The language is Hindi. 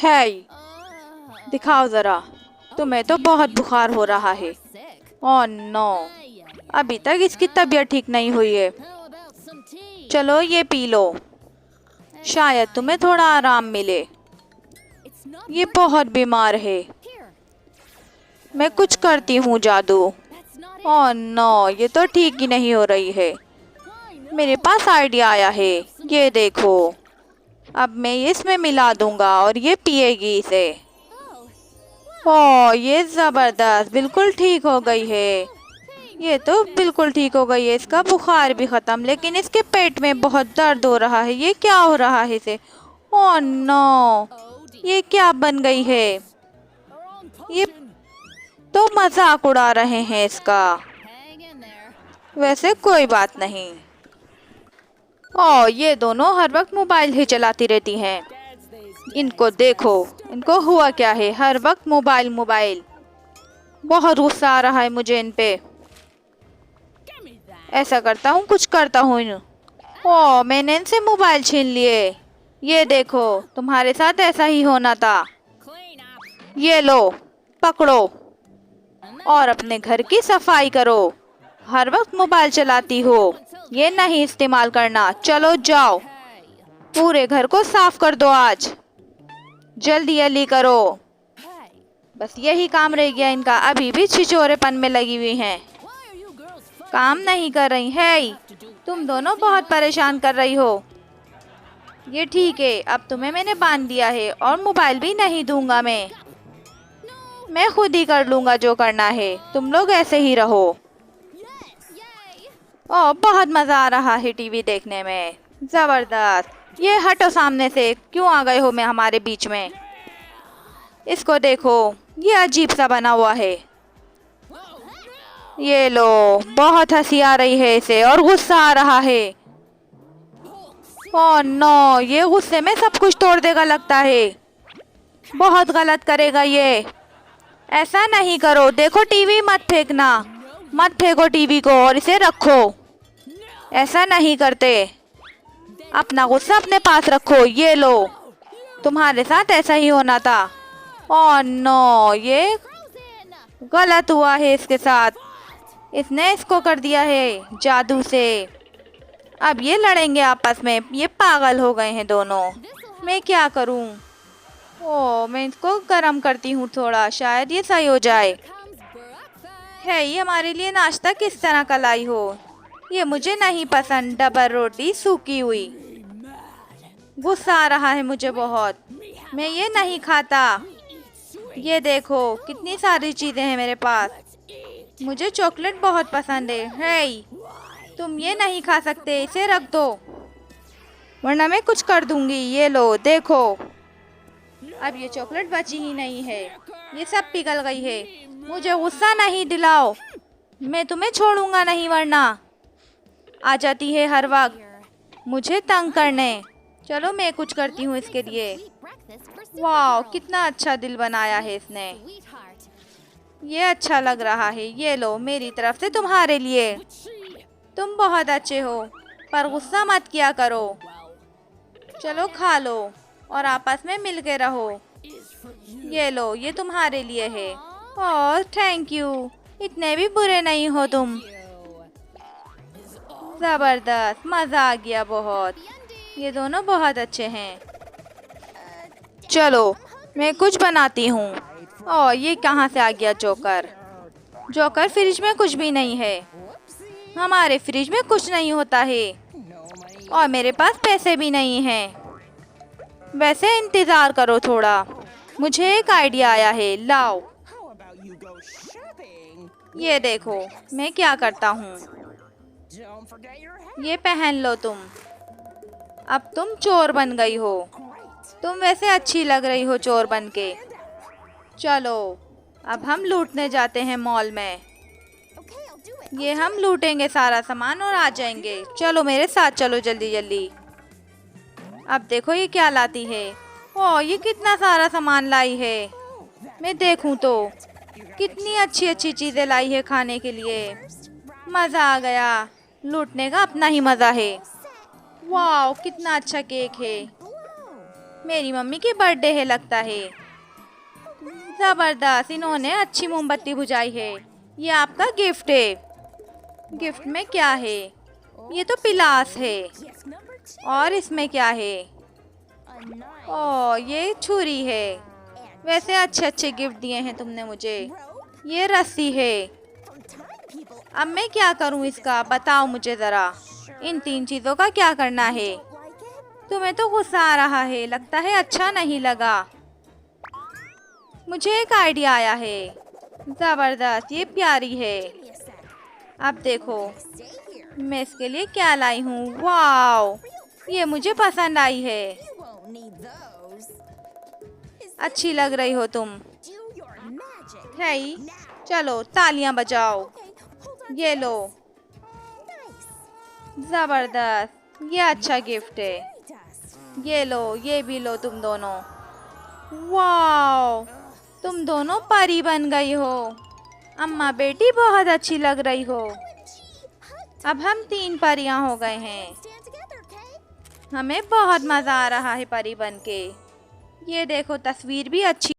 है, दिखाओ जरा, तुम्हें तो बहुत बुखार हो रहा है। ओह नो, अभी तक इसकी तबीयत ठीक नहीं हुई है। चलो ये पी लो, शायद तुम्हें थोड़ा आराम मिले। ये बहुत बीमार है, मैं कुछ करती हूँ जादू। ओह नो, ये तो ठीक ही नहीं हो रही है। मेरे पास आइडिया आया है, ये देखो, अब मैं इसमें मिला दूंगा और ये पिएगी इसे। ओह ये जबरदस्त, बिल्कुल ठीक हो गई है। ये तो बिल्कुल ठीक हो गई है, इसका बुखार भी खत्म, लेकिन इसके पेट में बहुत दर्द हो रहा है। ये क्या हो रहा है इसे? ओह नो, ये क्या बन गई है? ये तो मजाक उड़ा रहे हैं इसका। वैसे कोई बात नहीं। ओह ये दोनों हर वक्त मोबाइल ही चलाती रहती हैं। इनको देखो, इनको हुआ क्या है, हर वक्त मोबाइल मोबाइल। बहुत गुस्सा आ रहा है मुझे इन पे। ऐसा करता हूँ, कुछ करता हूँ इन। ओह मैंने इनसे मोबाइल छीन लिए। ये देखो, तुम्हारे साथ ऐसा ही होना था। ये लो, पकड़ो और अपने घर की सफाई करो। हर वक्त मोबाइल चलाती हो, ये नहीं इस्तेमाल करना। चलो जाओ, पूरे घर को साफ कर दो आज, जल्दी जल्दी करो। बस यही काम रह गया इनका, अभी भी छिछोरेपन में लगी हुई हैं, काम नहीं कर रही है। तुम दोनों बहुत परेशान कर रही हो। ये ठीक है, अब तुम्हें मैंने बांध दिया है और मोबाइल भी नहीं दूंगा मैं खुद ही कर लूंगा जो करना है, तुम लोग ऐसे ही रहो। ओह बहुत मजा आ रहा है टीवी देखने में, जबरदस्त। ये हटो सामने से, क्यों आ गए हो मैं हमारे बीच में? इसको देखो, ये अजीब सा बना हुआ है। ये लो, बहुत हंसी आ रही है इसे और गुस्सा आ रहा है। ओह नो, ये गुस्से में सब कुछ तोड़ देगा लगता है। बहुत गलत करेगा ये, ऐसा नहीं करो। देखो टीवी मत फेंकना, मत फेंको टीवी को और इसे रखो। ऐसा नहीं करते, अपना गुस्सा अपने पास रखो। ये लो, तुम्हारे साथ ऐसा ही होना था। ओह नो, ये गलत हुआ है इसके साथ, इसने इसको कर दिया है जादू से। अब ये लड़ेंगे आपस में, ये पागल हो गए हैं दोनों। मैं क्या करूं? ओह मैं इसको गर्म करती हूँ थोड़ा, शायद ये सही हो जाए। है ये हमारे लिए नाश्ता किस तरह का लाई हो? ये मुझे नहीं पसंद, डबल रोटी सूखी हुई। गुस्सा आ रहा है मुझे बहुत, मैं ये नहीं खाता। ये देखो कितनी सारी चीजें हैं मेरे पास। मुझे चॉकलेट बहुत पसंद है। हे, तुम ये नहीं खा सकते, इसे रख दो वरना मैं कुछ कर दूंगी। ये लो देखो, अब ये चॉकलेट बची ही नहीं है, ये सब पिघल गई है। मुझे गुस्सा नहीं दिलाओ, मैं तुम्हें छोड़ूंगा नहीं, वरना आ जाती है हर वक्त मुझे तंग करने। चलो मैं कुछ करती हूँ इसके लिए। वाह कितना अच्छा दिल बनाया है इसने, ये अच्छा लग रहा है। ये लो मेरी तरफ से तुम्हारे लिए, तुम बहुत अच्छे हो, पर गुस्सा मत किया करो। चलो खा लो और आपस में मिल के रहो। ये लो, ये तुम्हारे लिए है। ओह थैंक यू, इतने भी बुरे नहीं हो तुम। जबरदस्त, मजा आ गया बहुत, ये दोनों बहुत अच्छे हैं। चलो मैं कुछ बनाती हूँ। ओह ये कहाँ से आ गया जोकर? जोकर, फ्रिज में कुछ भी नहीं है, हमारे फ्रिज में कुछ नहीं होता है और मेरे पास पैसे भी नहीं हैं। वैसे इंतज़ार करो थोड़ा, मुझे एक आइडिया आया है। लाओ ये देखो मैं क्या करता हूँ, ये पहन लो तुम। अब तुम चोर बन गई हो, तुम वैसे अच्छी लग रही हो चोर बन के। चलो अब हम लूटने जाते हैं मॉल में, ये हम लूटेंगे सारा सामान और आ जाएंगे। चलो मेरे साथ चलो जल्दी जल्दी। अब देखो ये क्या लाती है। ओह ये कितना सारा सामान लाई है, मैं देखूं तो कितनी अच्छी अच्छी चीजें लाई है खाने के लिए। मजा आ गया, लूटने का अपना ही मजा है। वाह कितना अच्छा केक है, मेरी मम्मी की बर्थडे है लगता है। जबरदस्त, इन्होंने अच्छी मोमबत्ती बुझाई है। ये आपका गिफ्ट है। गिफ्ट में क्या है? ये तो पिलास है। और इसमें क्या है? ओह, ये छुरी है। वैसे अच्छे अच्छे गिफ्ट दिए हैं तुमने मुझे। ये रस्सी है। अब मैं क्या करूं इसका, बताओ मुझे ज़रा। इन 3 चीज़ों का क्या करना है? तुम्हें तो गुस्सा आ रहा है, लगता है अच्छा नहीं लगा। मुझे एक आइडिया आया है। ज़बरदस्त, ये प्यारी है। अब देखो मैं इसके लिए क्या लाई हूँ। वाओ, ये मुझे पसंद आई है। अच्छी लग रही हो तुम। है, चलो तालियां बजाओ। ये लो। जबरदस्त, ये अच्छा गिफ्ट है। ये लो, ये भी लो तुम दोनों। वाओ, तुम दोनों परी बन गई हो। अम्मा बेटी बहुत अच्छी लग रही हो। अब हम 3 परियां हो गए हैं। हमें बहुत मज़ा आ रहा है परी बन के। ये देखो तस्वीर भी अच्छी